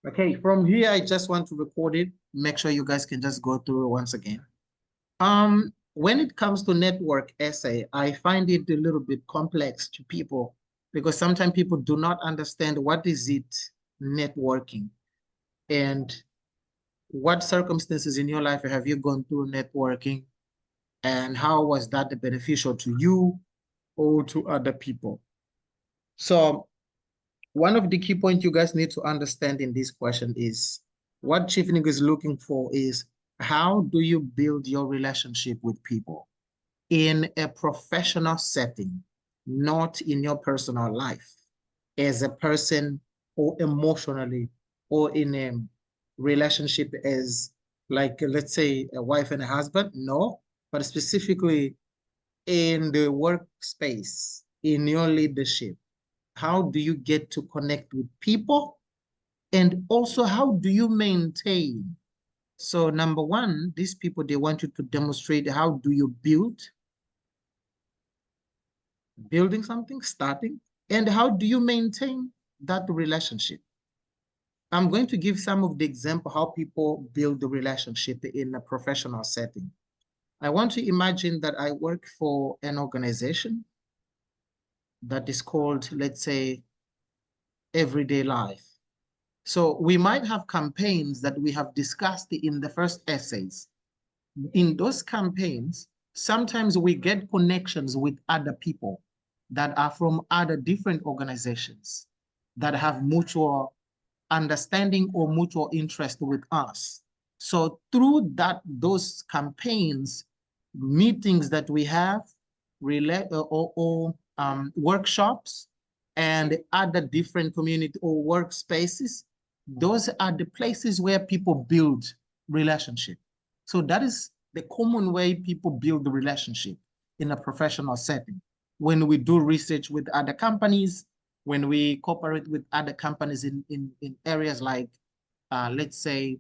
Okay, from here, I just want to record it. Make sure you guys can just go through it once again. When it comes to network essay, I find it a little bit complex to people because sometimes people do not understand what is it networking and what circumstances in your life have you gone through networking and how was that beneficial to you or to other people. So one of the key points you guys need to understand in this question is what Chevening is looking for is how do you build your relationship with people in a professional setting, not in your personal life as a person or emotionally or in a relationship as like, let's say a wife and a husband, no, but specifically in the workspace, in your leadership. How do you get to connect with people? And also, how do you maintain? So number one, these people, they want you to demonstrate how do you building something, starting, and how do you maintain that relationship? I'm going to give some of the example how people build the relationship in a professional setting. I want to imagine that I work for an organization that is called, let's say, Everyday Life. So we might have campaigns that we have discussed in the first essays. In those campaigns, sometimes we get connections with other people that are from other different organizations that have mutual understanding or mutual interest with us. So through those campaigns, meetings that we have, workshops, and other different community or workspaces, those are the places where people build relationship. So that is the common way people build the relationship in a professional setting. When we do research with other companies, when we cooperate with other companies in areas like, let's say,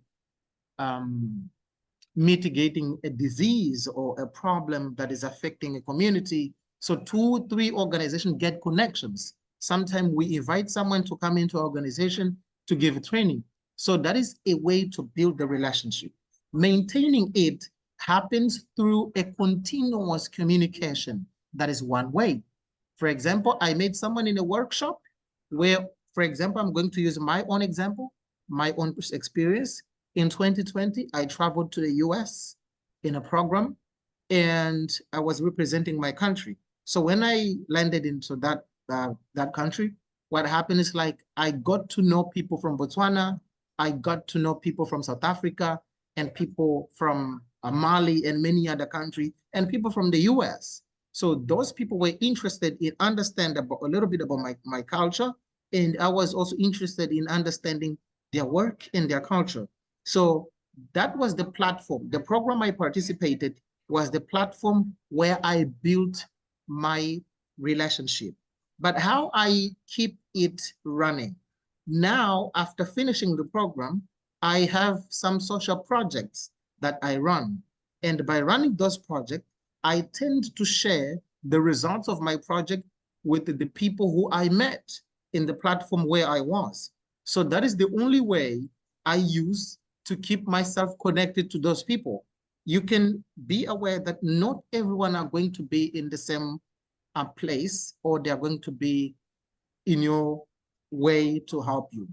mitigating a disease or a problem that is affecting a community. So 2, 3 organizations get connections. Sometimes we invite someone to come into our organization to give training. So that is a way to build the relationship. Maintaining it happens through a continuous communication. That is one way. For example, I met someone in a workshop where, for example, I'm going to use my own example, my own experience. In 2020, I traveled to the US in a program and I was representing my country. So when I landed into that country, what happened is like I got to know people from Botswana, I got to know people from South Africa and people from Mali and many other countries and people from the US. So those people were interested in understanding a little bit about my culture. And I was also interested in understanding their work and their culture. So that was the platform. The program I participated was the platform where I built my relationship. But how I keep it running? Now, after finishing the program, I have some social projects that I run. And by running those projects, I tend to share the results of my project with the people who I met in the platform where I was. So that is the only way I use to keep myself connected to those people. You can be aware that not everyone are going to be in the same place or they're going to be in your way to help you.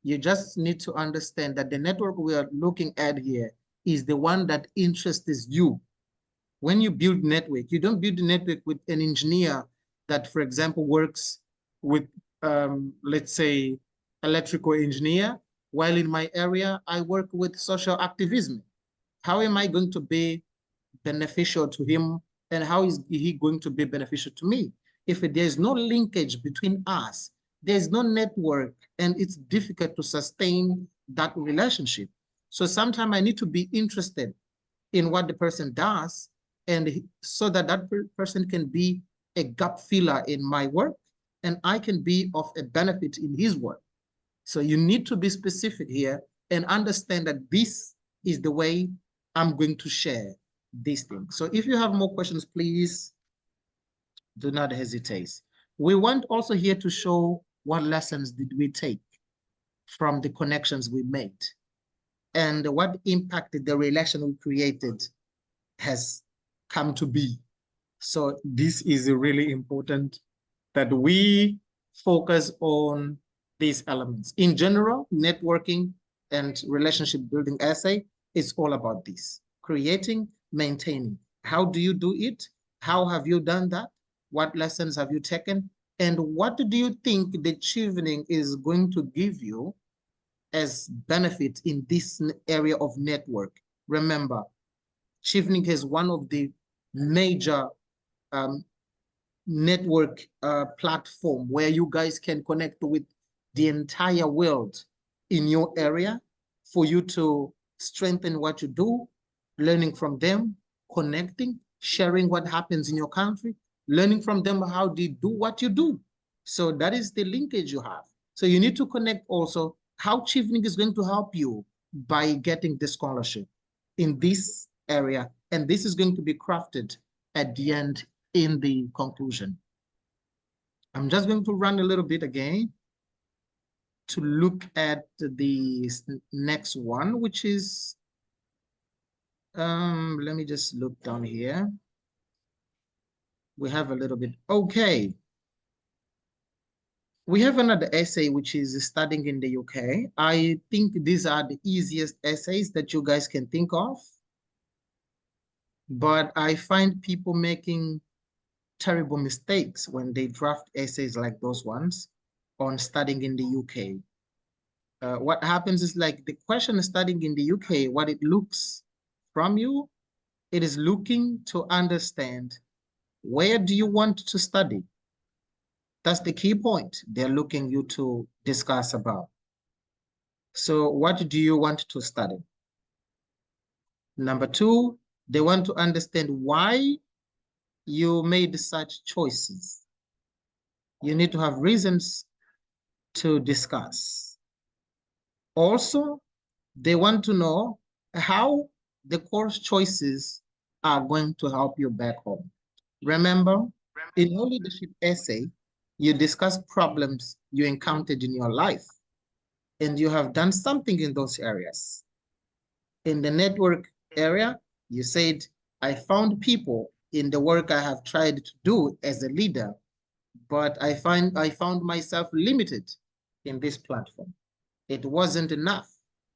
You just need to understand that the network we are looking at here is the one that interests you. When you build network, you don't build a network with an engineer that, for example, works with, let's say, electrical engineer, while in my area, I work with social activism. How am I going to be beneficial to him and how is he going to be beneficial to me? If there's no linkage between us, there's no network and it's difficult to sustain that relationship. So sometimes I need to be interested in what the person does and so that that person can be a gap filler in my work and I can be of a benefit in his work. So you need to be specific here and understand that this is the way I'm going to share these things. So if you have more questions, please do not hesitate. We want also here to show what lessons did we take from the connections we made. And what impacted the relation we created has come to be. So this is really important that we focus on these elements. In general, networking and relationship building essay is all about this: creating, maintaining. How do you do it? How have you done that? What lessons have you taken? And what do you think the Chevening is going to give you as benefit in this area of network? Remember, Chevening is one of the major network platform where you guys can connect with the entire world in your area for you to strengthen what you do, learning from them, connecting, sharing what happens in your country, learning from them how they do what you do. So that is the linkage you have. So you need to connect also how Chevening is going to help you by getting the scholarship in this area. And this is going to be crafted at the end in the conclusion. I'm just going to run a little bit again to look at the next one, which is, let me just look down here. We have a little bit, okay. We have another essay, which is studying in the UK. I think these are the easiest essays that you guys can think of. But I find people making terrible mistakes when they draft essays like those ones on studying in the UK. What happens is, like, the question studying in the UK, what it looks from you, it is looking to understand, where do you want to study? That's the key point they're looking you to discuss about. So what do you want to study? Number two, they want to understand why you made such choices. You need to have reasons to discuss. Also, they want to know how the course choices are going to help you back home. Remember, in your leadership essay, you discuss problems you encountered in your life, and you have done something in those areas. In the network area, you said, I found people in the work I have tried to do as a leader, but I found myself limited in this platform. It wasn't enough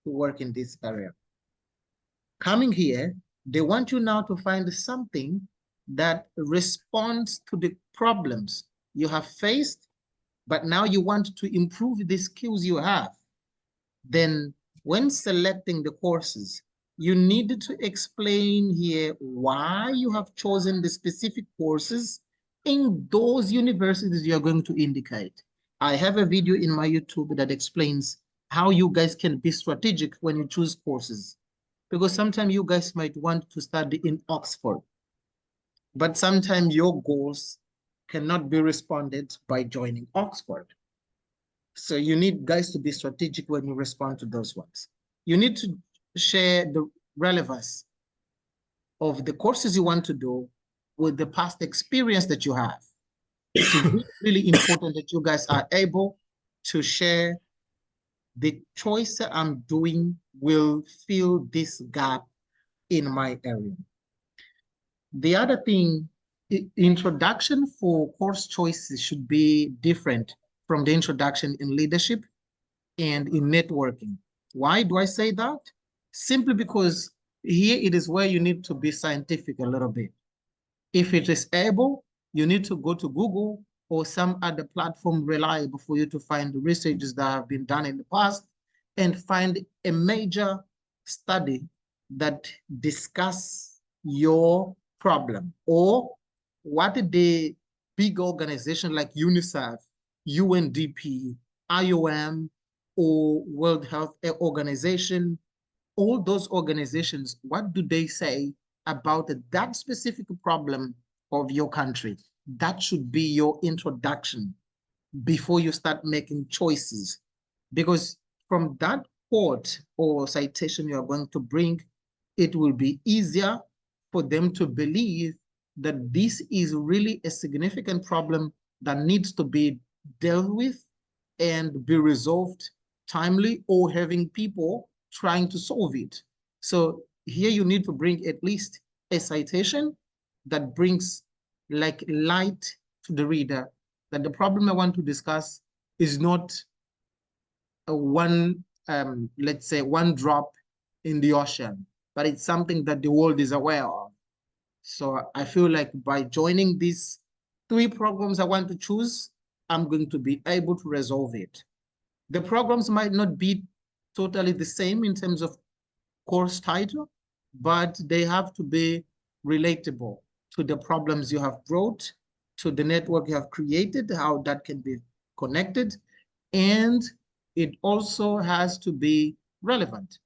to work in this area. Coming here, they want you now to find something that responds to the problems you have faced, but now you want to improve the skills you have. Then when selecting the courses, you need to explain here why you have chosen the specific courses in those universities you're going to indicate. I have a video in my YouTube that explains how you guys can be strategic when you choose courses. Because sometimes you guys might want to study in Oxford, but sometimes your goals cannot be responded by joining Oxford. So you need guys to be strategic when you respond to those ones. You need to share the relevance of the courses you want to do with the past experience that you have. It's really, really important that you guys are able to share the choice I'm doing will fill this gap in my area. The other thing, introduction for course choices should be different from the introduction in leadership and in networking. Why do I say that? Simply because here it is where you need to be scientific a little bit. If it is able, you need to go to Google or some other platform reliable for you to find the researches that have been done in the past and find a major study that discuss your problem, or what the big organization like UNICEF, UNDP, IOM, or World Health Organization, all those organizations, what do they say about that specific problem of your country? That should be your introduction before you start making choices. Because from that quote or citation you're going to bring, it will be easier for them to believe that this is really a significant problem that needs to be dealt with and be resolved timely or having people trying to solve it. So here you need to bring at least a citation that brings like light to the reader that the problem I want to discuss is not a one, let's say one drop in the ocean, but it's something that the world is aware of. So I feel like by joining these 3 programs I want to choose, I'm going to be able to resolve it. The programs might not be totally the same in terms of course title, but they have to be relatable to the problems you have brought, to the network you have created, how that can be connected, and it also has to be relevant.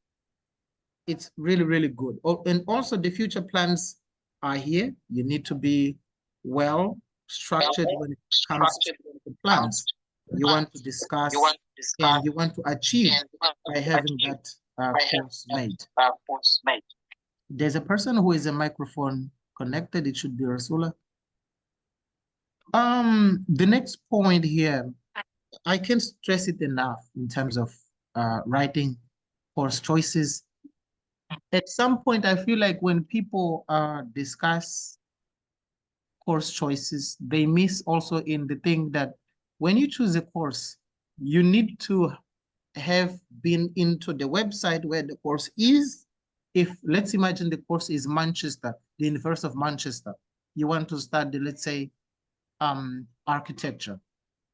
It's really, really good. Oh, and also the future plans are here. You need to be well structured when it comes to the plans you want to discuss and you want to achieve by having that course made. There's a person who is a microphone connected. It should be Rasula. The next point here, I can't stress it enough in terms of writing course choices. At some point, I feel like when people discuss course choices, they miss also in the thing that when you choose a course, you need to have been into the website where the course is. If let's imagine the course is Manchester, the University of Manchester, you want to study, let's say, architecture.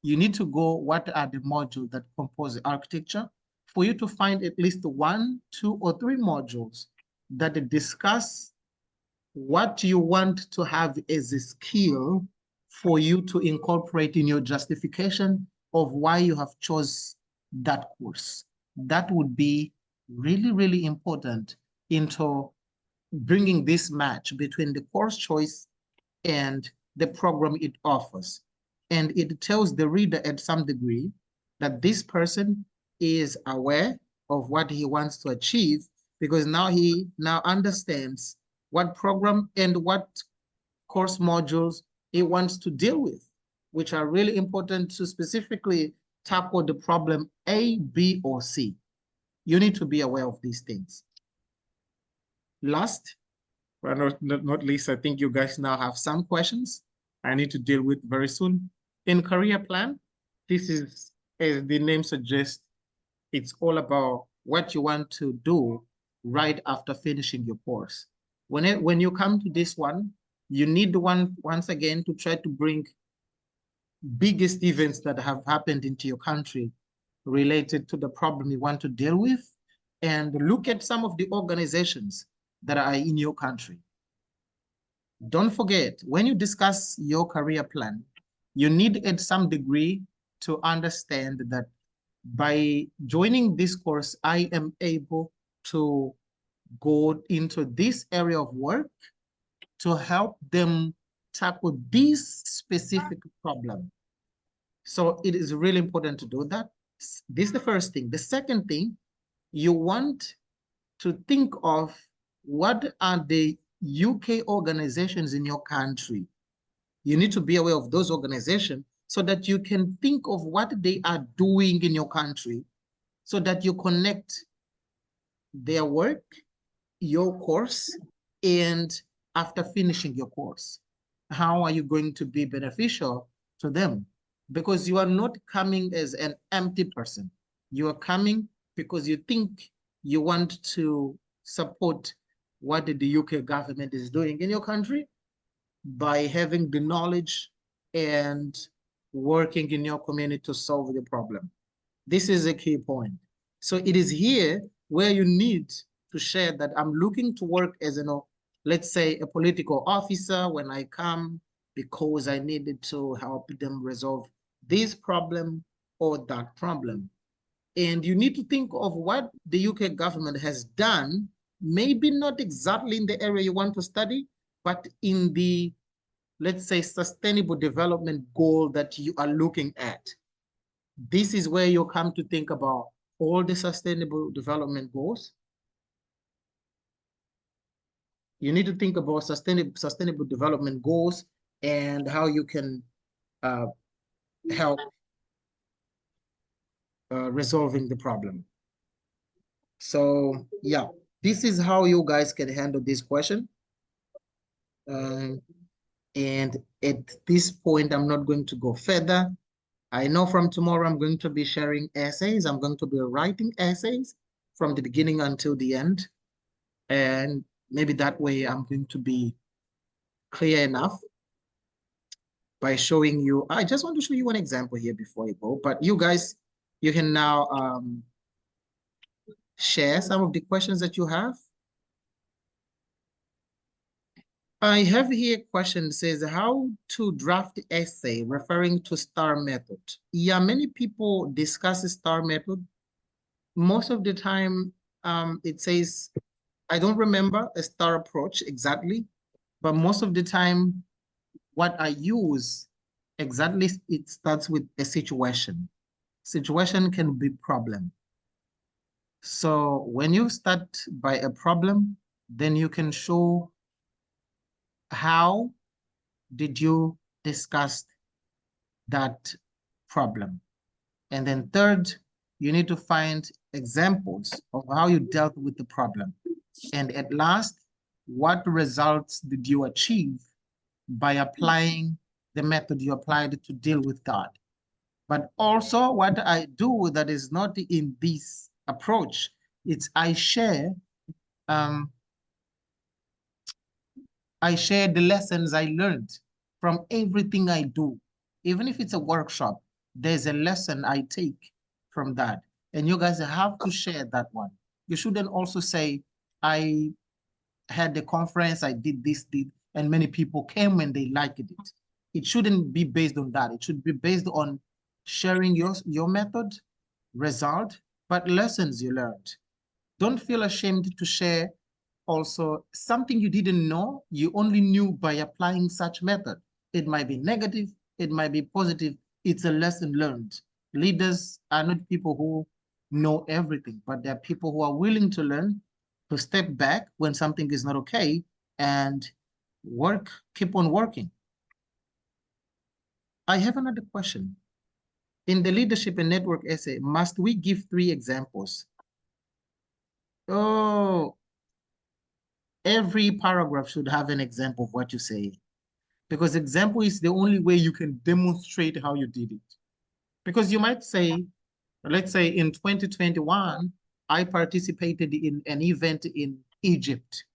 You need to go, what are the modules that compose architecture? For you to find at least 1, 2, or 3 modules that discuss what you want to have as a skill for you to incorporate in your justification of why you have chose that course. That would be really, really important into bringing this match between the course choice and the program it offers. And it tells the reader at some degree that this person is aware of what he wants to achieve, because now he understands what program and what course modules he wants to deal with, which are really important to specifically tackle the problem A, B, or C. You need to be aware of these things. Last, but not least, I think you guys now have some questions I need to deal with very soon. In career plan, this is, as the name suggests, it's all about what you want to do right after finishing your course. When you come to this one, you need once again to try to bring biggest events that have happened into your country related to the problem you want to deal with, and look at some of the organizations that are in your country. Don't forget, when you discuss your career plan, you need at some degree to understand that by joining this course, I am able to go into this area of work to help them tackle this specific problem. So it is really important to do that. This is the first thing. The second thing, you want to think of what are the UK organizations in your country. You need to be aware of those organizations so that you can think of what they are doing in your country, so that you connect their work, your course, and after finishing your course, how are you going to be beneficial to them? Because you are not coming as an empty person. You are coming because you think you want to support what the UK government is doing in your country by having the knowledge and working in your community to solve the problem. This is a key point. So it is here where you need to share that I'm looking to work as let's say a political officer when I come because I needed to help them resolve this problem or that problem. And you need to think of what the UK government has done, maybe not exactly in the area you want to study, but in the, let's say, sustainable development goal that you are looking at. This is where you come to think about all the sustainable development goals. You need to think about sustainable development goals and how you can help resolving the problem. So yeah, this is how you guys can handle this question. And at this point, I'm not going to go further. I know from tomorrow I'm going to be sharing essays. I'm going to be writing essays from the beginning until the end. And maybe that way I'm going to be clear enough by showing you. I just want to show you one example here before you go. But you guys, you can now share some of the questions that you have. I have here a question that says how to draft essay referring to STAR method. Yeah, many people discuss the STAR method. Most of the time, it says, I don't remember a STAR approach exactly, but most of the time, what I use exactly, it starts with a situation. Situation can be problem. So when you start by a problem, then you can show how did you discuss that problem. And then third, you need to find examples of how you dealt with the problem. And at last, what results did you achieve by applying the method you applied to deal with that? But also what I do that is not in this approach, it's I share the lessons I learned from everything I do. Even if it's a workshop, there's a lesson I take from that. And you guys have to share that one. You shouldn't also say, I had the conference, I did this, and many people came and they liked it. It shouldn't be based on that. It should be based on sharing your method, result, but lessons you learned. Don't feel ashamed to share also something you didn't know, you only knew by applying such method. It might be negative, it might be positive. It's a lesson learned. Leaders are not people who know everything, but they're people who are willing to learn, to step back when something is not okay, and keep on working. I have another question. In the leadership and network essay, must we give 3 examples? Oh, every paragraph should have an example of what you say, because example is the only way you can demonstrate how you did it. Because you might say, let's say in 2021, I participated in an event in Egypt.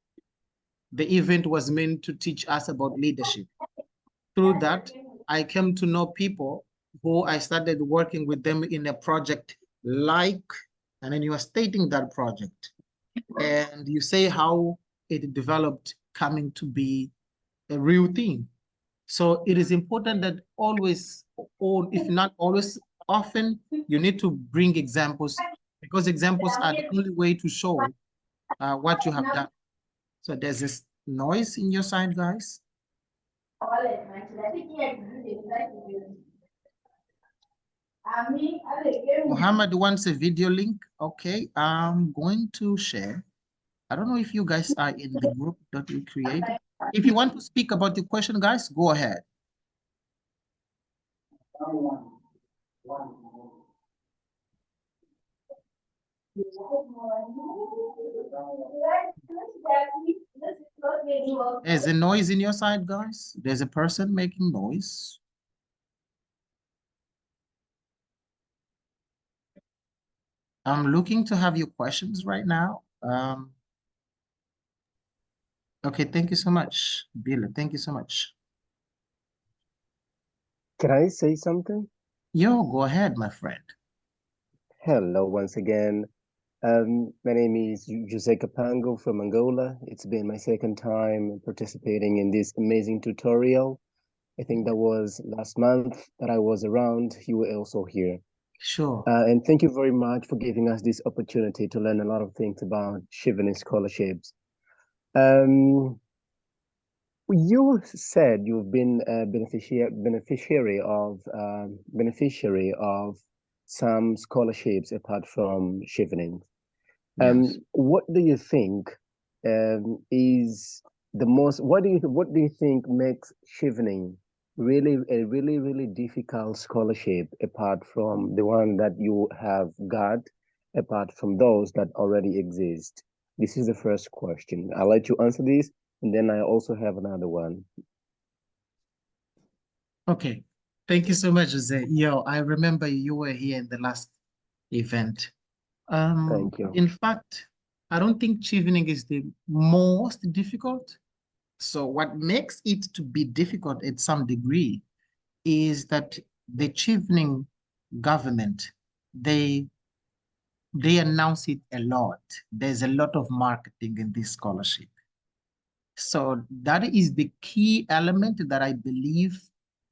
The event was meant to teach us about leadership. Through that, I came to know people who I started working with them in a project and then you are stating that project. And you say how it developed coming to be a real thing. So it is important that always, or if not always, often, you need to bring examples, because examples are the only way to show what you have done. So there's this noise in your side, guys. Muhammad wants a video link. Okay, I'm going to share. I don't know if you guys are in the group that we created. If you want to speak about the question, guys, go ahead. There's a noise in your side, guys. There's a person making noise. I'm looking to have your questions right now. Okay, thank you so much, Bill. Thank you so much. Can I say something? Yo, go ahead, my friend. Hello, once again. My name is José Capango from Angola. It's been my second time participating in this amazing tutorial. I think that was last month that I was around. You were also here. Sure. And thank you very much for giving us this opportunity to learn a lot of things about Chevening scholarships. You said you've been a beneficiary of some scholarships apart from Chevening. Yes. What do you think is the most? What do you think makes Chevening really difficult scholarship apart from the one that you have got, apart from those that already exist? This is the first question. I'll let you answer this, and then I also have another one. Okay. Thank you so much, Jose. Yo, I remember you were here in the last event. Thank you. In fact, I don't think Chevening is the most difficult. So what makes it to be difficult at some degree is that the Chevening government, they announce it a lot. There's a lot of marketing in this scholarship. So that is the key element that I believe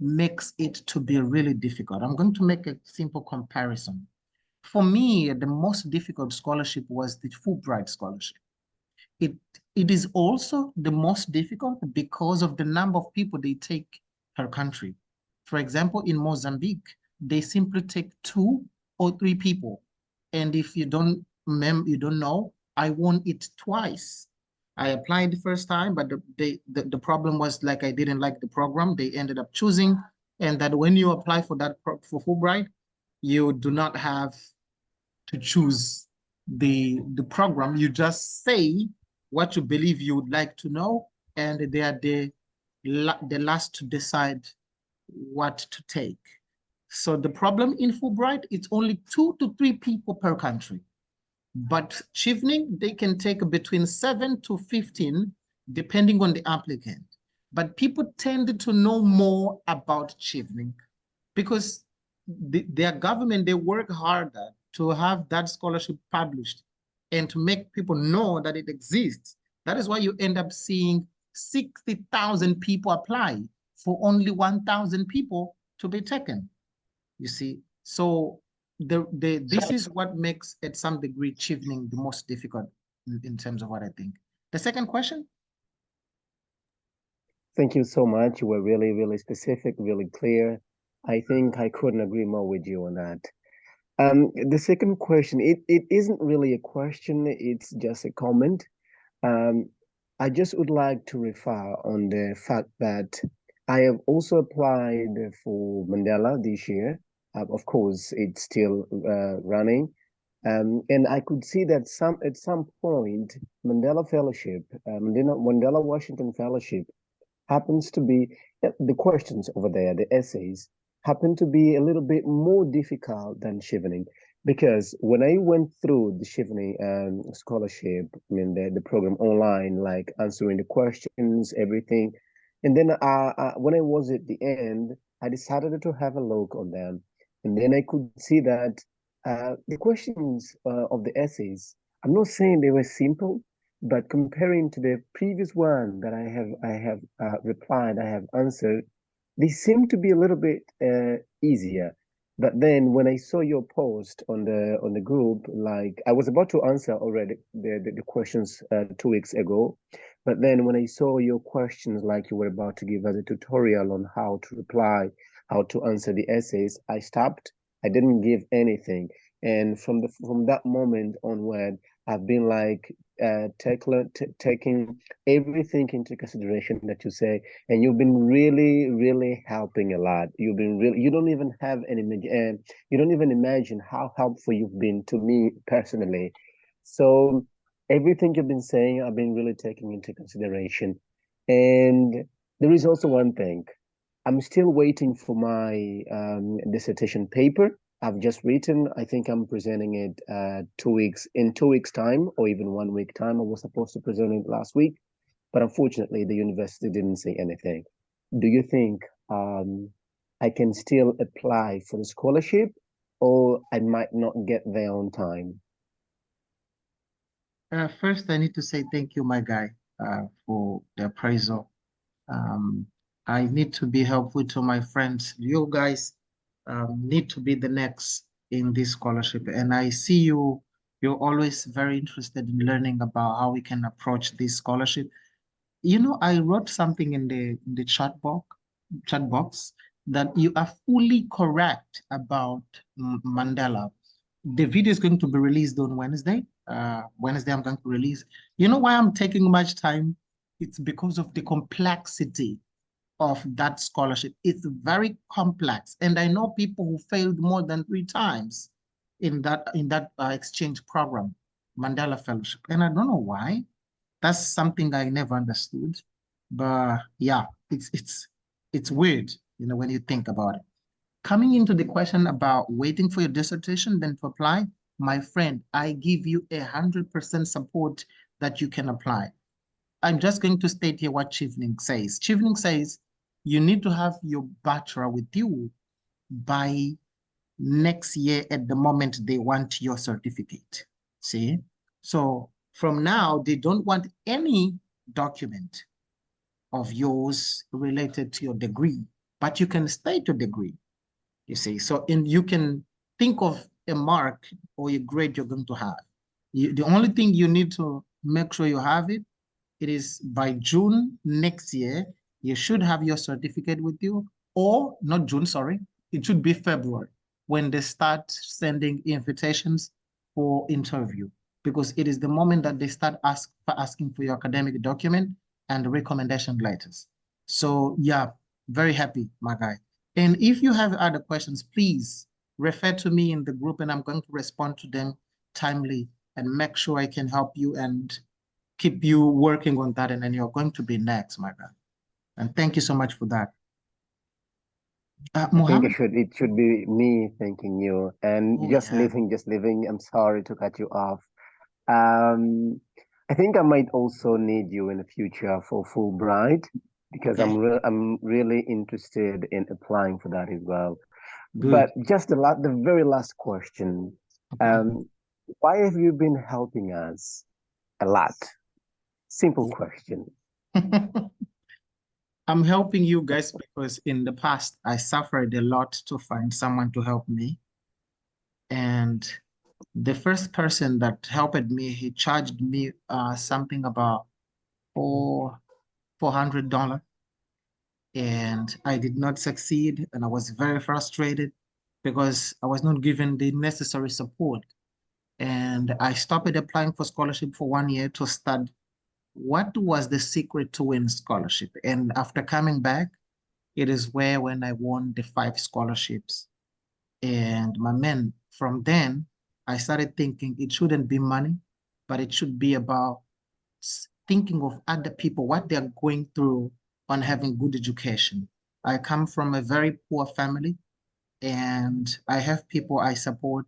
makes it to be really difficult. I'm going to make a simple comparison. For me, the most difficult scholarship was the Fulbright scholarship. It, it is also the most difficult because of the number of people they take per country. For example, in Mozambique, they simply take 2 or 3 people. And if you don't know, I won it twice. I applied the first time, but the problem was like I didn't like the program. They ended up choosing, and that when you apply for that for Fulbright, you do not have to choose the program. You just say what you believe you would like to know, and they are the last to decide what to take. So the problem in Fulbright, it's only 2 to 3 people per country. But Chevening, they can take between 7 to 15, depending on the applicant. But people tend to know more about Chevening because their government, they work harder to have that scholarship published and to make people know that it exists. That is why you end up seeing 60,000 people apply for only 1,000 people to be taken. You see, so this is what makes, at some degree, Chevening the most difficult in terms of what I think. The second question? Thank you so much. You were really specific, really clear. I think I couldn't agree more with you on that. The second question, it isn't really a question, it's just a comment. I just would like to refer on the fact that I have also applied for Mandela this year. Of course, it's still running. And I could see that at some point, Mandela Fellowship, Mandela Washington Fellowship happens to be, the questions over there, the essays, happen to be a little bit more difficult than Chevening. Because when I went through the Chevening scholarship, I mean, the program online, like answering the questions, everything, and then when I was at the end, I decided to have a look on them. And then I could see that the questions of the essays, I'm not saying they were simple, but comparing to the previous one that I have replied, I have answered, they seem to be a little bit easier. But then when I saw your post on the group, like I was about to answer already the questions 2 weeks ago, but then when I saw your questions, like you were about to give us a tutorial on how to reply, how to answer the essays, I stopped. I didn't give anything, and from that moment onward, I've been like taking everything into consideration that you say, and you've been really helping a lot. You've been really, you don't even have any, you don't even imagine how helpful you've been to me personally. So everything you've been saying, I've been really taking into consideration. And there is also one thing. I'm still waiting for my dissertation paper. I've just written. I think I'm presenting it in 2 weeks time, or even 1 week time. I was supposed to present it last week, but unfortunately the university didn't say anything. Do you think I can still apply for the scholarship, or I might not get there on time? First, I need to say thank you, my guy, for the appraisal. I need to be helpful to my friends. You guys need to be the next in this scholarship. And I see you're always very interested in learning about how we can approach this scholarship. You know, I wrote something in the chat box that you are fully correct about Mandela. The video is going to be released on Wednesday. Wednesday, I'm going to release. You know why I'm taking much time? It's because of the complexity of that scholarship. It's very complex. And I know people who failed more than 3 times in that exchange program, Mandela Fellowship. And I don't know why. That's something I never understood. But yeah, it's weird, when you think about it. Coming into the question about waiting for your dissertation, then to apply, my friend, I give you 100% support that you can apply. I'm just going to state here what Chevening says. Chevening says you need to have your bachelor with you by next year at the moment they want your certificate. See? So from now, they don't want any document of yours related to your degree, but you can state your degree, you see. So you can think of a mark or a grade you're going to have. The only thing you need to make sure you have it is by June next year, you should have your certificate with you, or not June, sorry, it should be February when they start sending invitations for interview, because it is the moment that they start asking for your academic document and recommendation letters. So yeah, very happy, my guy. And if you have other questions, please refer to me in the group and I'm going to respond to them timely and make sure I can help you and keep you working on that, and then you're going to be next, my guy. And thank you so much for that. I think Mohammed? it should be me thanking you. And Oh, just yeah. leaving. I'm sorry to cut you off. Um, I think I might also need you in the future for Fulbright because Okay, I'm really interested in applying for that as well. good. But just the very last question. Okay. Um, why have you been helping us a lot? Simple question. I'm helping you guys because in the past, I suffered a lot to find someone to help me. And the first person that helped me, he charged me something about $400. And I did not succeed. And I was very frustrated because I was not given the necessary support. And I stopped applying for scholarship for 1 year to study what was the secret to win scholarship. And after coming back, it is where when I won the 5 scholarships. And my man, from then, I started thinking it shouldn't be money, but it should be about thinking of other people, what they're going through on having good education. I come from a very poor family and I have people I support,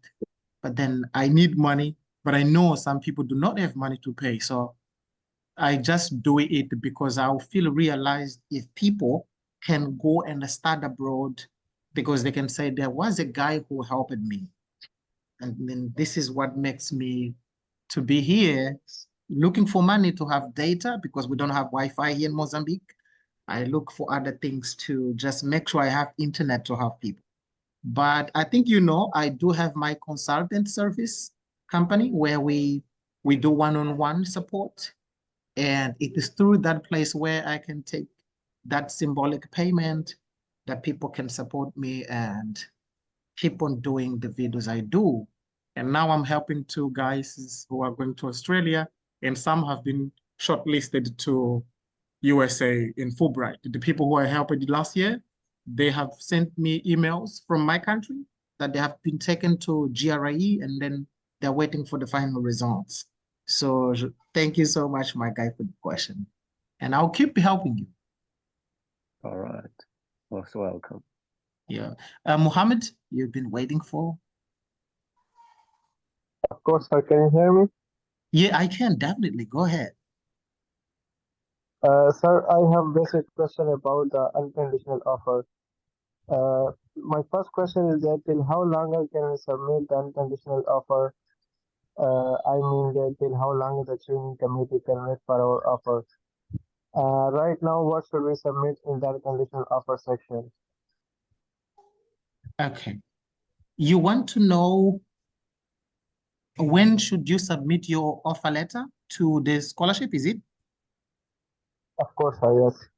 but then I need money, but I know some people do not have money to pay. So I just do it because I feel realized if people can go and start abroad because they can say there was a guy who helped me. And then this is what makes me to be here looking for money to have data because we don't have Wi-Fi here in Mozambique. I look for other things to just make sure I have internet to help people. But I think I do have my consultant service company where we do one-on-one support. And it is through that place where I can take that symbolic payment that people can support me and keep on doing the videos I do. And now I'm helping 2 guys who are going to Australia, and some have been shortlisted to USA in Fulbright. The people who I helped last year, they have sent me emails from my country that they have been taken to GRE and then they're waiting for the final results. So thank you so much, my guy, for the question. And I'll keep helping you. All right. Most welcome. Yeah. Mohammed, you've been waiting for? Of course, sir. Can you hear me? Yeah, I can definitely. Go ahead. Sir, I have basic question about the unconditional offer. My first question is that till how long can we submit the unconditional offer? I mean that till how long the training committee can wait for our offer? Right now, what should we submit in the unconditional offer section? Okay. You want to know when should you submit your offer letter to the scholarship, is it? Of course, sir, yes.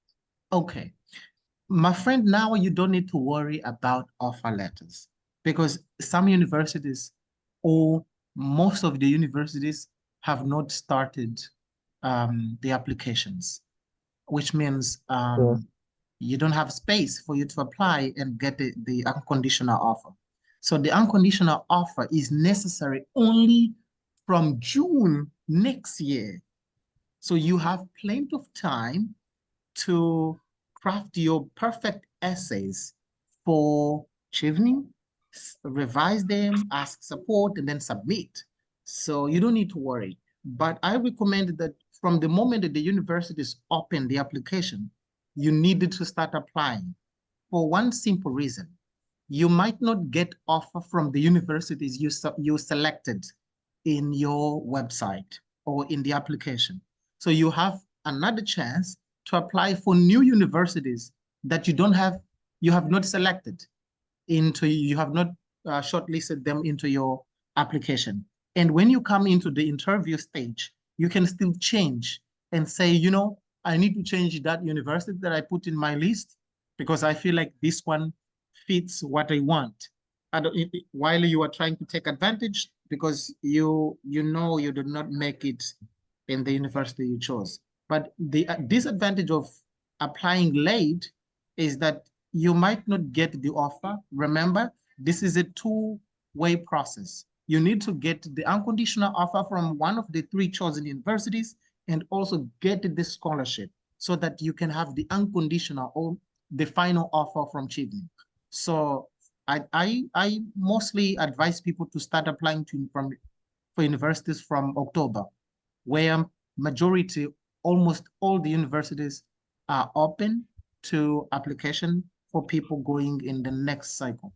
Okay. My friend, now you don't need to worry about offer letters because some universities or most of the universities have not started the applications, which means Yes. you don't have space for you to apply and get the unconditional offer. So the unconditional offer is necessary only from June next year. So you have plenty of time to craft your perfect essays for Chevening, revise them, ask support, and then submit. So you don't need to worry. But I recommend that from the moment that the universities open the application, you needed to start applying for one simple reason. You might not get offer from the universities you selected in your website or in the application. So you have another chance to apply for new universities that you have not selected into, you have not shortlisted them into your application. And when you come into the interview stage, you can still change and say, you know, I need to change that university that I put in my list because I feel like this one fits what I want. While you are trying to take advantage because you know you did not make it in the university you chose. But the disadvantage of applying late is that you might not get the offer. Remember, this is a two-way process. You need to get the unconditional offer from one of the three chosen universities and also get the scholarship so that you can have the unconditional or the final offer from Chevening. So I mostly advise people to start applying for universities from October, where majority, almost all the universities are open to application for people going in the next cycle.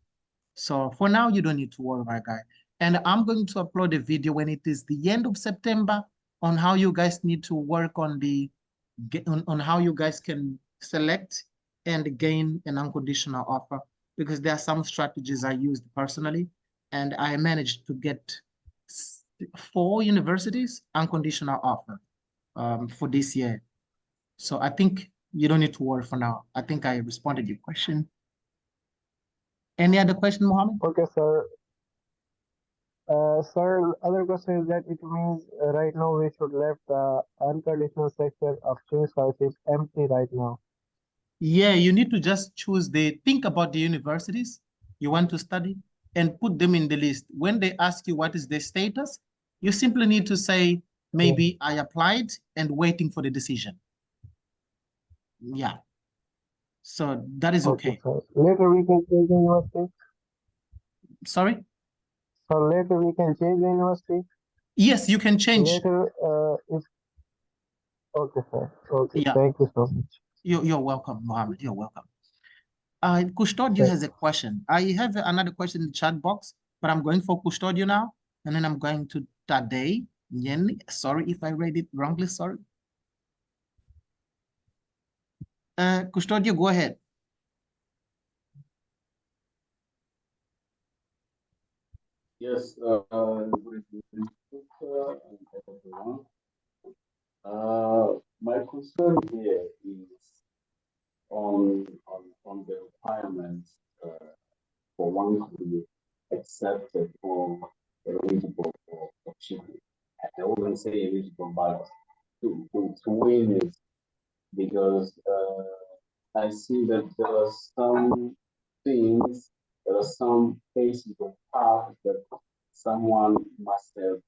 So for now, you don't need to worry, my guy. And I'm going to upload a video when it is the end of September on how you guys need to work on on how you guys can select and gain an unconditional offer, because there are some strategies I used personally, and I managed to get 4 universities unconditional offer for this year. So I think you don't need to worry for now. I think I responded your question. Any other question, Mohammed? Okay, sir. Sir, other question is that it means right now we should left the unconditional section of choice choices empty right now. Yeah, you need to just think about the universities you want to study and put them in the list. When they ask you what is the status, you simply need to say, maybe I applied and waiting for the decision. Yeah. So that is okay. Sir. Later we can change the university. Sorry? So later we can change the university. Yes, you can change. Later, if okay, sir. Okay, Yeah. thank you so much. You're welcome, Mohammed. You're welcome. Custodio has a question. I have another question in the chat box, but I'm going for Custodio now, and then I'm going to Tadei. Sorry if I read it wrongly, sorry. Custodio, go ahead. Yes, good evening, and everyone. My concern here is on the requirements for one to be accepted or eligible for achievement. I wouldn't say eligible, but to win it, because I see that there are some things, there are some cases of path that someone must have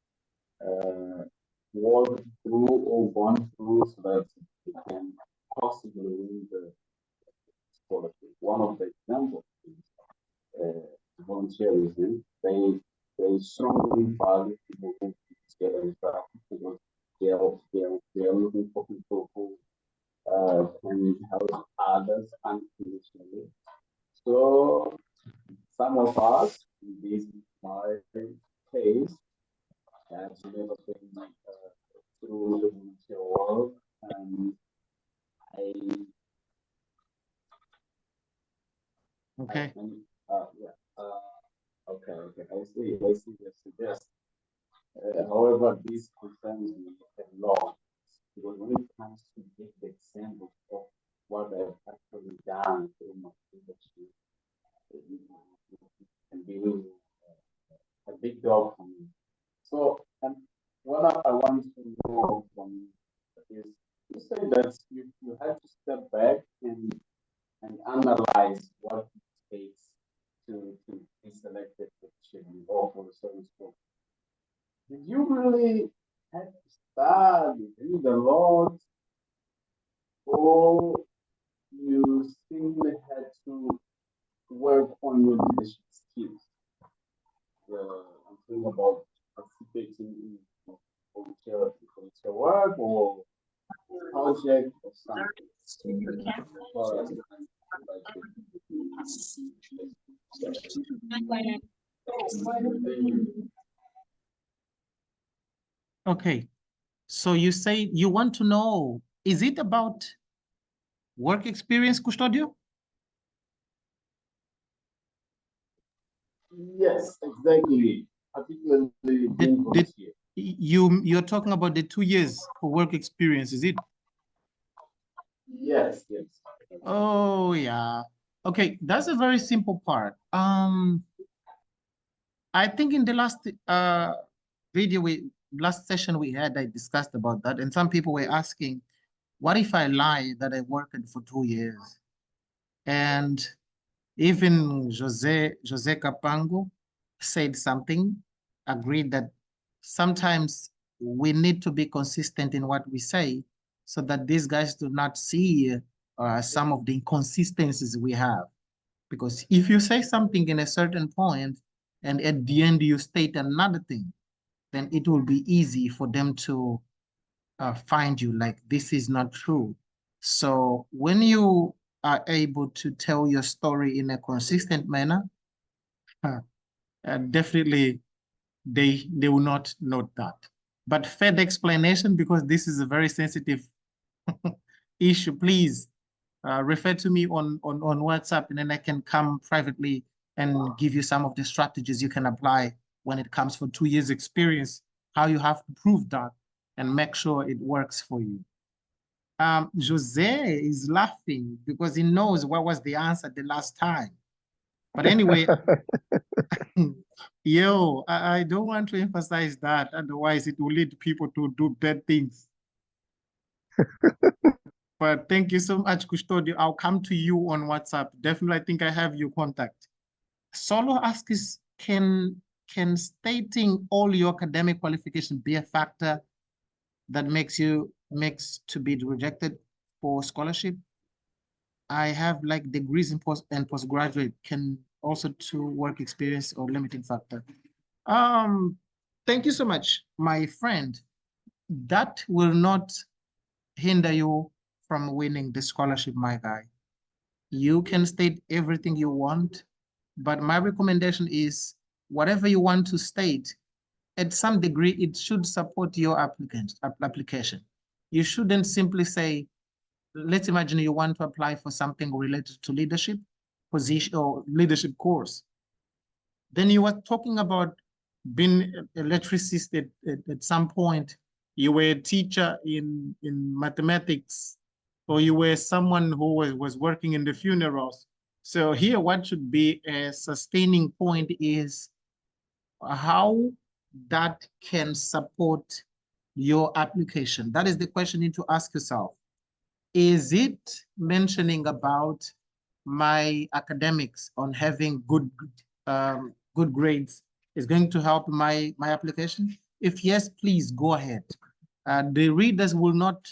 walked through or gone through so that they can possibly win the scholarship. One of the examples is volunteerism. They strongly value people who get a practice because they are looking for people who can help others unconditionally. So some of us, this is my case, have never been through the volunteer world, and Okay. Okay, I see what you suggest. However, this concerns me a lot, because when it comes to give the example of what I've actually done through my industry, it can be a big job for me. So, and what I want to know from you is, you say that you had to step back and Did you really have to study, read a lot, or you simply had to work on your leadership skills? I'm thinking about participating in volunteer work or project or something. Okay, so you say you want to know, is it about work experience, Custodio? Yes, exactly. Particularly being volunteer. You're talking about the 2 years for work experience, is it? Yes, yes. Oh yeah. Okay, that's a very simple part. I think in the last last session we had, I discussed about that, and some people were asking, what if I lie that I worked for 2 years? And even 𝐵𝐸𝐺𝐸𝐾𝐤𝐿 said something, agreed that sometimes we need to be consistent in what we say so that these guys do not see some of the inconsistencies we have. Because if you say something in a certain point and at the end you state another thing, then it will be easy for them to find you like this is not true. So when you are able to tell your story in a consistent manner, definitely they will not note that. But further explanation, because this is a very sensitive issue, please refer to me on WhatsApp, and then I can come privately and give you some of the strategies you can apply when it comes for 2 years experience, how you have to prove that and make sure it works for you. Jose is laughing because he knows what was the answer the last time. But anyway, I don't want to emphasize that. Otherwise, it will lead people to do bad things. But thank you so much, Custodio. I'll come to you on WhatsApp. Definitely, I think I have your contact. Solo asks, can stating all your academic qualification be a factor that makes to be rejected for scholarship? I have like degrees in postgraduate, can also to work experience or limiting factor. Thank you so much, my friend. That will not hinder you from winning the scholarship, my guy. You can state everything you want, but my recommendation is whatever you want to state, at some degree, it should support your application. You shouldn't simply say, let's imagine you want to apply for something related to leadership position or leadership course. Then you are talking about being an electricist at some point. You were a teacher in mathematics, or you were someone who was working in the funerals. So here, what should be a sustaining point is how that can support your application. That is the question you need to ask yourself. Is it mentioning about my academics on having good grades is going to help my application? If yes, please go ahead. The readers will not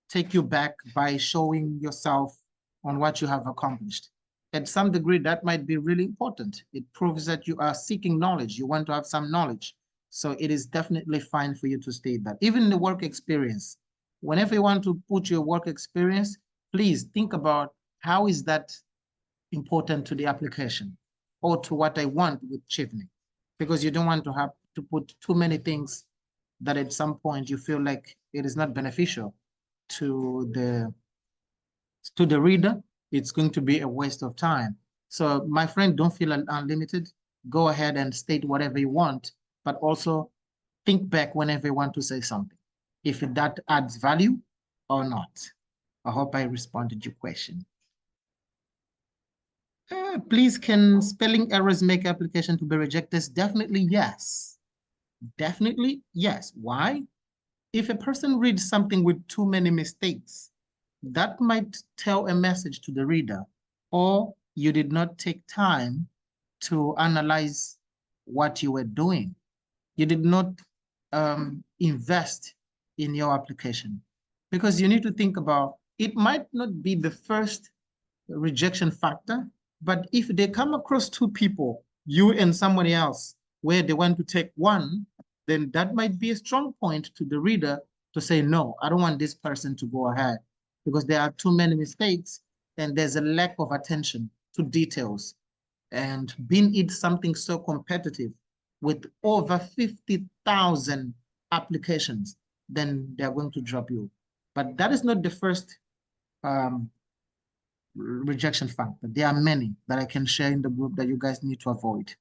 take you back by showing yourself on what you have accomplished. At some degree, that might be really important. It proves that you are seeking knowledge. You want to have some knowledge. So it is definitely fine for you to state that. Even the work experience, whenever you want to put your work experience, please think about how is that important to the application or to what I want with Chevening, because you don't want to have to put too many things that at some point you feel like it is not beneficial to the reader. It's going to be a waste of time. So my friend, don't feel unlimited. Go ahead and state whatever you want, but also think back whenever you want to say something, if that adds value or not. I hope I responded to your question. Please, can spelling errors make application to be rejected? Definitely yes. Definitely yes. Why? If a person reads something with too many mistakes, that might tell a message to the reader, or you did not take time to analyze what you were doing. You did not invest in your application, because you need to think about, it might not be the first rejection factor, but if they come across two people, you and somebody else, where they want to take one, then that might be a strong point to the reader to say, no, I don't want this person to go ahead, because there are too many mistakes and there's a lack of attention to details. And being it something so competitive with over 50,000 applications, then they're going to drop you. But that is not the first rejection factor. There are many that I can share in the group that you guys need to avoid.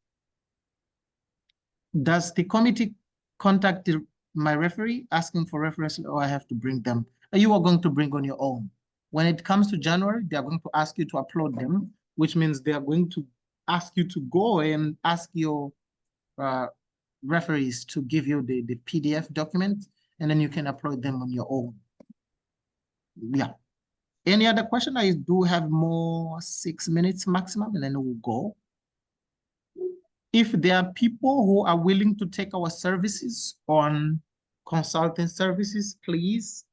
Does the committee contact my referee asking for references, or I have to bring them? You are going to bring on your own. When it comes to January, they are going to ask you to upload them, which means they are going to ask you to go and ask your referees to give you the PDF document, and then you can upload them on your own. Yeah. Any other question? I do have more 6 minutes maximum, and then we'll go. If there are people who are willing to take our services on consulting services, please.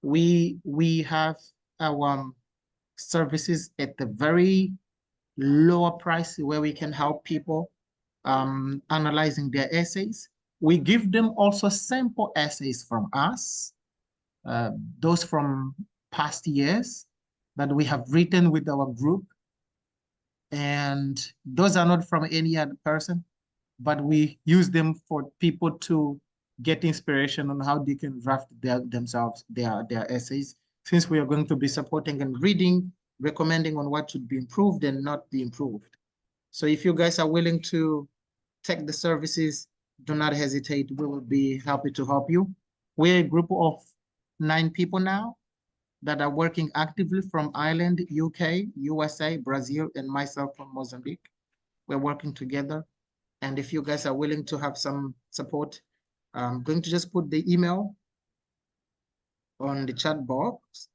We have our services at the very lower price where we can help people analyzing their essays. We give them also sample essays from us, those from past years that we have written with our group. And those are not from any other person, but we use them for people to get inspiration on how they can draft their essays, since we are going to be supporting and reading, recommending on what should be improved and not be improved. So if you guys are willing to take the services, do not hesitate. We will be happy to help you. We're a group of 9 people now that are working actively from Ireland, UK, USA, Brazil, and myself from Mozambique. We're working together. And if you guys are willing to have some support, I'm going to just put the email on the chat box,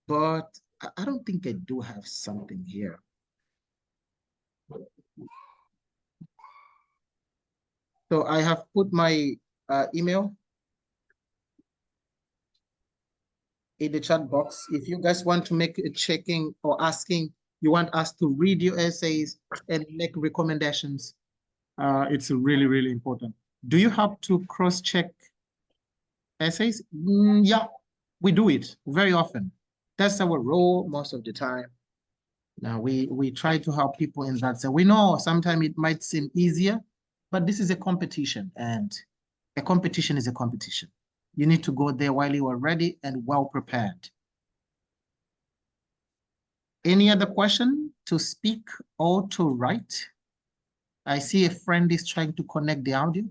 but I don't think I do have something here. So I have put my email in the chat box. If you guys want to make a checking or asking, you want us to read your essays and make recommendations, it's really, really important. Do you have to cross-check essays? Yeah, we do it very often. That's our role most of the time. Now we try to help people in that. So we know sometimes it might seem easier, but this is a competition, and a competition is a competition. You need to go there while you are ready and well prepared. Any other question to speak or to write? I see a friend is trying to connect the audio.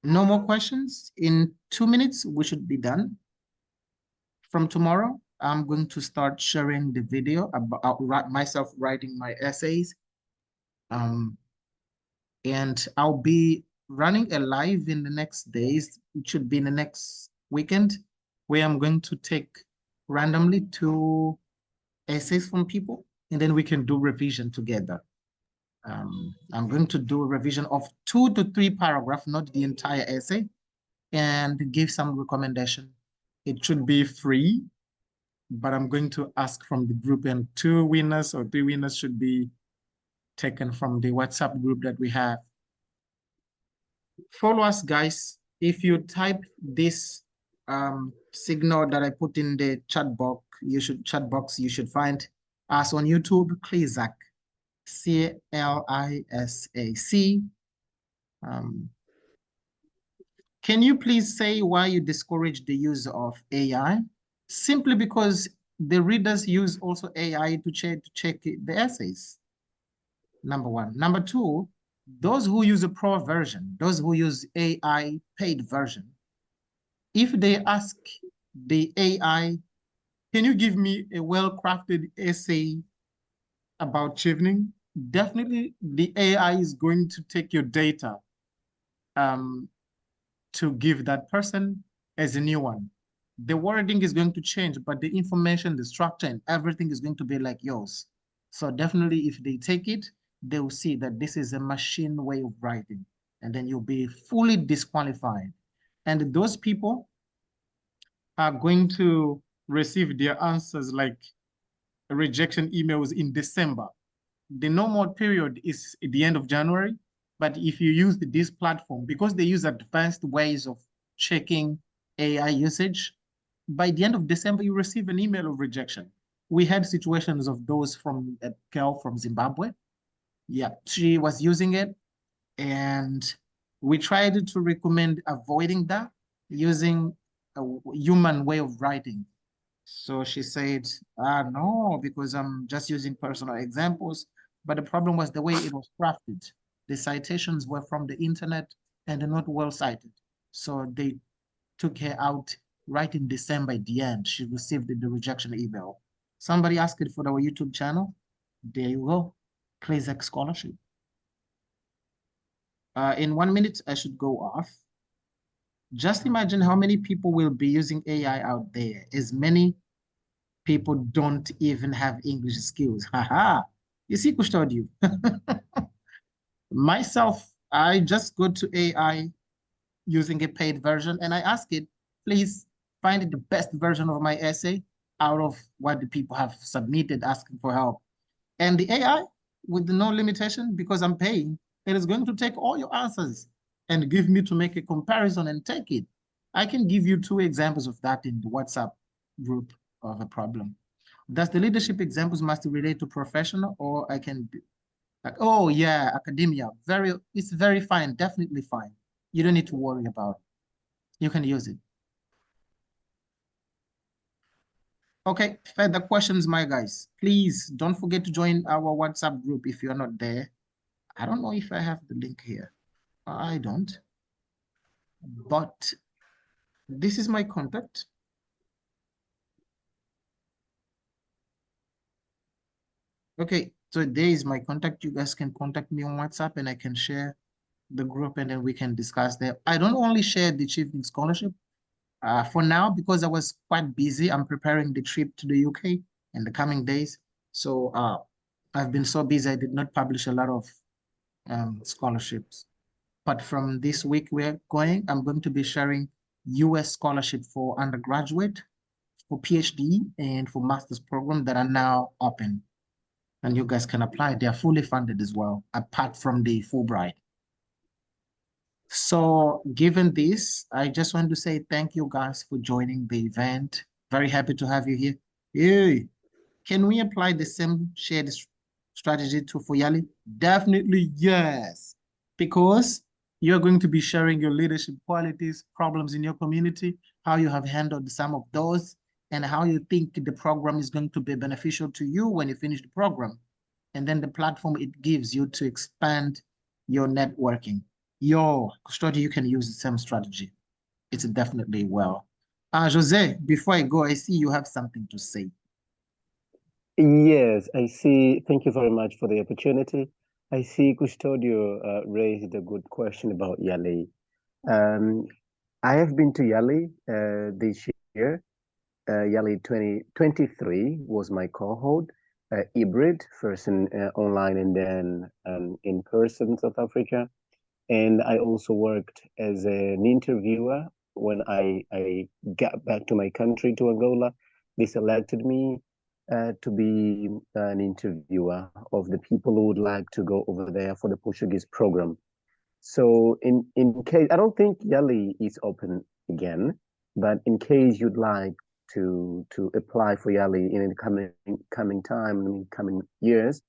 No more questions? In 2 minutes, we should be done. From tomorrow, I'm going to start sharing the video about myself writing my essays. And I'll be running a live in the next days. It should be in the next weekend, where I'm going to take randomly 2 essays from people, and then we can do revision together. I'm going to do a revision of 2 to 3 paragraphs, not the entire essay, and give some recommendation. It should be free, but I'm going to ask from the group, and 2 winners or 3 winners should be taken from the WhatsApp group that we have. Follow us, guys. If you type this signal that I put in the chat box, you should find us on YouTube, clisac, CLISAC. Can you please say why you discourage the use of AI? Simply because the readers use also AI to check the essays. Number 1. Number 2, those who use a pro version, those who use AI paid version, if they ask the AI, can you give me a well-crafted essay about Chevening? Definitely the AI is going to take your data to give that person as a new one. The wording is going to change, but the information, the structure, and everything is going to be like yours. So definitely if they take it, they will see that this is a machine way of writing, and then you'll be fully disqualified. And those people are going to receive their answers like rejection emails in December. The normal period is at the end of January, but if you use this platform, because they use advanced ways of checking AI usage, by the end of December, you receive an email of rejection. We had situations of those from a girl from Zimbabwe. Yeah, she was using it, and we tried to recommend avoiding that using a human way of writing. So she said, no, because I'm just using personal examples. But the problem was the way it was crafted. The citations were from the internet and they're not well cited. So they took her out right in December at the end. She received the rejection email. Somebody asked it for our YouTube channel. There you go. Clisac scholarship. In 1 minute, I should go off. Just imagine how many people will be using AI out there. As many people don't even have English skills. Haha. You see, 𝐾𝙤𝙣𝙩𝙖𝙘𝙩. Myself, I just go to AI using a paid version and I ask it, please find the best version of my essay out of what the people have submitted asking for help. And the AI, with no limitation, because I'm paying, it is going to take all your answers and give me to make a comparison and take it. I can give you 2 examples of that in the WhatsApp group of a problem. Does the leadership examples must relate to professional, or I can be like, oh yeah, academia, it's very fine, definitely fine. You don't need to worry about it. You can use it. Okay, further questions, my guys. Please don't forget to join our WhatsApp group if you're not there. I don't know if I have the link here. I don't. But this is my contact. Okay, so there is my contact. You guys can contact me on WhatsApp and I can share the group and then we can discuss there. I don't only share the Chevening scholarship. For now, because I was quite busy, I'm preparing the trip to the UK in the coming days. So I've been so busy, I did not publish a lot of scholarships. But from this week I'm going to be sharing US scholarship for undergraduate, for PhD, and for master's program that are now open. And you guys can apply. They are fully funded as well, apart from the Fulbright. So given this, I just want to say thank you guys for joining the event. Very happy to have you here. Hey, can we apply the same shared strategy to Foyali? Definitely yes, because you're going to be sharing your leadership qualities, problems in your community, how you have handled some of those, and how you think the program is going to be beneficial to you when you finish the program. And then the platform it gives you to expand your networking. Your 𝐾𝙤𝙣𝙩𝙖𝙘𝙩, you can use the same strategy. It's definitely well. Jose, before I go, I see you have something to say. Yes, I see. Thank you very much for the opportunity. I see 𝐾𝙤𝙣𝙩𝙖𝙗 raised a good question about 𝐼𝐸. I have been to 𝐼𝐸 this year. 𝐼𝐸 2023 was my cohort, hybrid, first in online and then in person, South Africa. And I also worked as an interviewer when I got back to my country, to Angola. They selected me to be an interviewer of the people who would like to go over there for the Portuguese program. So in case, I don't think 𝐼𝐸 is open again, but in case you'd like to apply for 𝐼𝐸 in the coming years,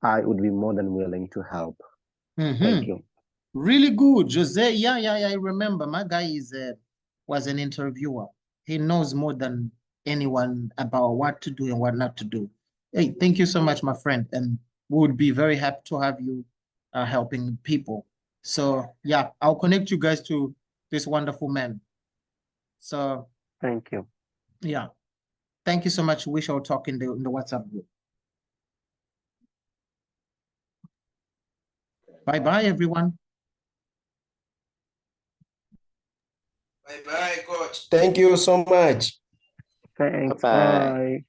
I would be more than willing to help. Thank you. Really good, Jose. Yeah, I remember. My guy was an interviewer. He knows more than anyone about what to do and what not to do. Hey, thank you so much, my friend. And we would be very happy to have you helping people. So yeah, I'll connect you guys to this wonderful man. So thank you. Yeah, thank you so much. We shall talk in the WhatsApp group. Bye-bye, everyone. Bye-bye, coach. Thank you so much. Thanks. Bye.